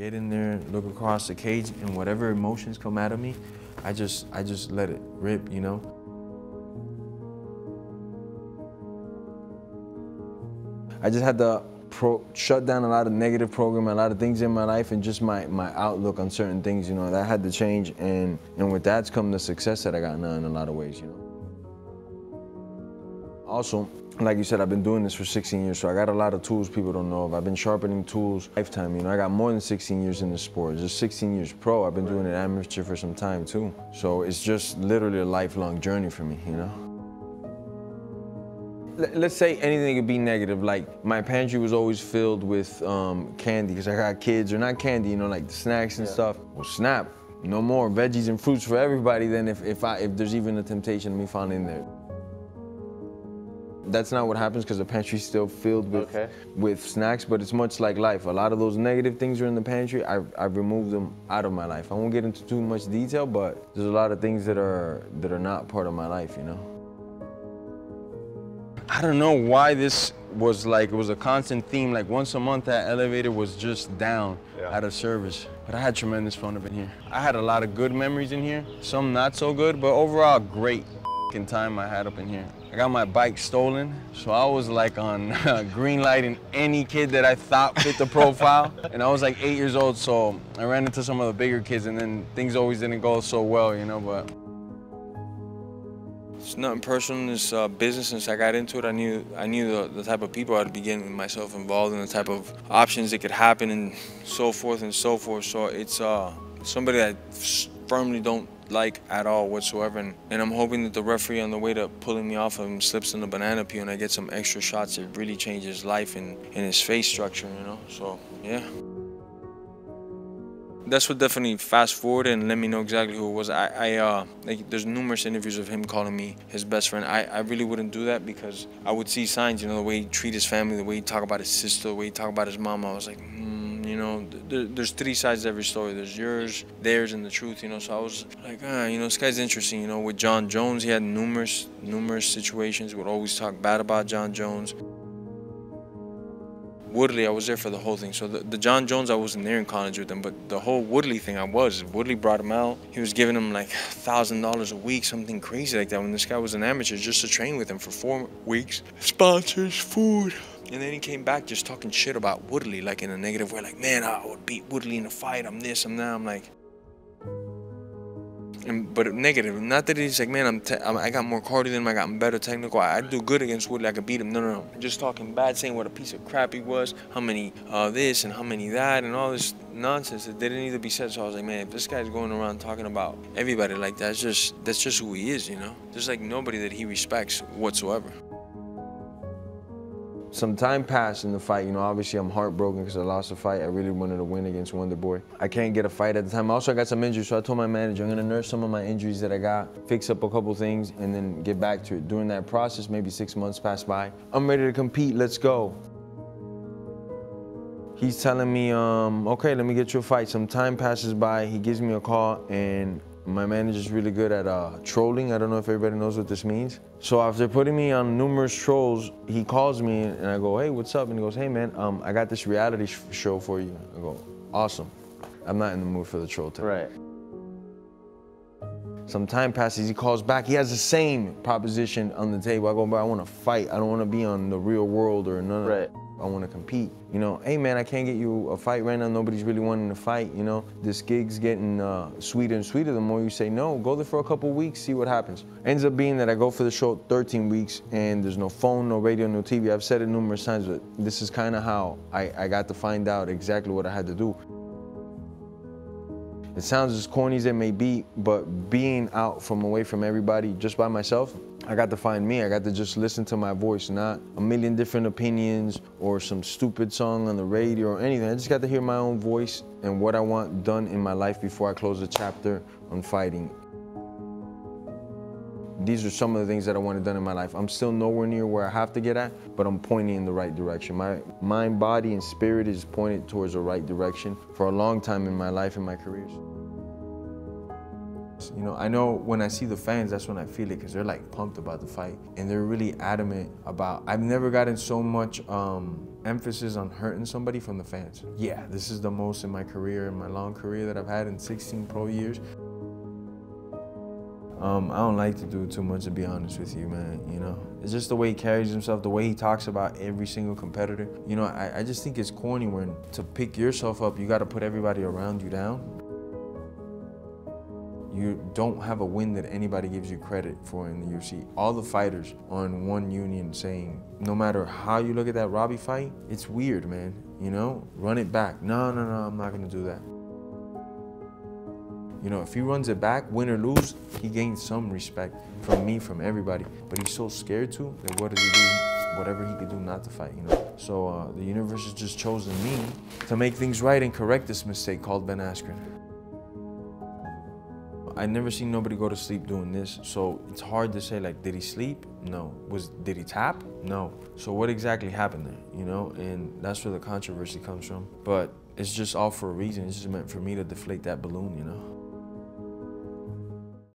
get in there, look across the cage, and whatever emotions come out of me, I just let it rip, you know? I just had to shut down a lot of negative programming, a lot of things in my life, and just my outlook on certain things, you know, that had to change. And with that's come the success that I got now in a lot of ways, you know. Also, like you said, I've been doing this for 16 years, so I got a lot of tools people don't know of. I've been sharpening tools lifetime, you know. I got more than 16 years in the sport. Just 16 years pro. I've been doing it amateur for some time too. So it's just literally a lifelong journey for me, you know. Let's say anything could be negative, like my pantry was always filled with candy, because I got kids, or not candy, you know, like the snacks and stuff. Well, snap, no more veggies and fruits for everybody then if there's even a temptation of me found in there. That's not what happens, because the pantry's still filled with snacks, but it's much like life. A lot of those negative things are in the pantry. I've removed them out of my life. I won't get into too much detail, but there's a lot of things that are not part of my life, you know. I don't know why this was like, it was a constant theme. Like once a month that elevator was just down out of service. But I had tremendous fun up in here. I had a lot of good memories in here, some not so good, but overall great time I had up in here. I got my bike stolen, so I was like on green lighting any kid that I thought fit the profile. And I was like 8 years old, so I ran into some of the bigger kids, and then things always didn't go so well, you know, but. It's nothing personal, it's business. Since I got into it, I knew the type of people I'd be getting myself involved in, the type of options that could happen, and so forth and so forth. So it's somebody that I firmly don't like at all whatsoever, and I'm hoping that the referee on the way to pulling me off of him slips in the banana peel and I get some extra shots that really change his life and his face structure, you know, so yeah. That's what definitely fast forward and let me know exactly who it was. Like, there's numerous interviews of him calling me his best friend. I really wouldn't do that, because I would see signs, you know, the way he treat his family, the way he talk about his sister, the way he talk about his mom. I was like, you know, there's three sides to every story. There's yours, theirs, and the truth, you know. So I was like, you know, this guy's interesting, you know. With Jon Jones, he had numerous situations. Would always talk bad about Jon Jones. Woodley, I was there for the whole thing. So the Jon Jones, I wasn't there in college with him, but the whole Woodley thing, I was. Woodley brought him out. He was giving him like $1,000 a week, something crazy like that, when this guy was an amateur, just to train with him for 4 weeks. Sponsors, food. And then he came back just talking shit about Woodley, like in a negative way, like, man, I would beat Woodley in a fight, I'm this, I'm that. I'm like, but negative. Not that he's like, man, I got more cardio than him, I got better technical, I do good against Woodley, I could beat him. No. Just talking bad, saying what a piece of crap he was, how many this and how many that, and all this nonsense that didn't need to be said. So I was like, man, if this guy's going around talking about everybody like that, that's just who he is, you know? There's like nobody that he respects whatsoever. Some time passed in the fight, you know, obviously I'm heartbroken because I lost a fight. I really wanted to win against Wonder Boy. I can't get a fight at the time. Also, I got some injuries, so I told my manager, I'm gonna nurse some of my injuries that I got, fix up a couple things, and then get back to it. During that process, maybe 6 months passed by. I'm ready to compete, let's go. He's telling me, okay, let me get you a fight. Some time passes by, he gives me a call, and my manager's really good at trolling. I don't know if everybody knows what this means. So after putting me on numerous trolls, he calls me and I go, hey, what's up? And he goes, hey man, I got this reality show for you. I go, awesome. I'm not in the mood for the troll today. Right. Some time passes, he calls back. He has the same proposition on the table. I go, bro, I want to fight. I don't want to be on the real world or none of that. I want to compete. You know, hey man, I can't get you a fight right now. Nobody's really wanting to fight, you know. This gig's getting sweeter and sweeter the more you say no. Go there for a couple weeks, see what happens. Ends up being that I go for the show 13 weeks and there's no phone, no radio, no TV. I've said it numerous times, but this is kind of how I got to find out exactly what I had to do. It sounds as corny as it may be, but being out from away from everybody just by myself, I got to find me. I got to just listen to my voice, not a million different opinions or some stupid song on the radio or anything. I just got to hear my own voice and what I want done in my life before I close the chapter on fighting. These are some of the things that I wanted done in my life. I'm still nowhere near where I have to get at, but I'm pointing in the right direction. My mind, body, and spirit is pointed towards the right direction for a long time in my life and my careers. You know, I know when I see the fans, that's when I feel it, because they're like pumped about the fight. And they're really adamant about, I've never gotten so much emphasis on hurting somebody from the fans. Yeah, this is the most in my career, in my long career that I've had in 16 pro years. I don't like to do too much, to be honest with you, man, you know. It's just the way he carries himself, the way he talks about every single competitor. You know, I just think it's corny when to pick yourself up, you gotta put everybody around you down. You don't have a win that anybody gives you credit for in the UFC. All the fighters are in one union saying, no matter how you look at that Robbie fight, it's weird, man, you know? Run it back. No, I'm not gonna do that. You know, if he runs it back, win or lose, he gains some respect from me, from everybody. But he's so scared to, that what does he do? Whatever he could do not to fight, you know? So the universe has just chosen me to make things right and correct this mistake called Ben Askren. I never seen nobody go to sleep doing this, so it's hard to say, like, did he sleep? No. Did he tap? No. So what exactly happened there, you know? And that's where the controversy comes from. But it's just all for a reason. It's just meant for me to deflate that balloon, you know?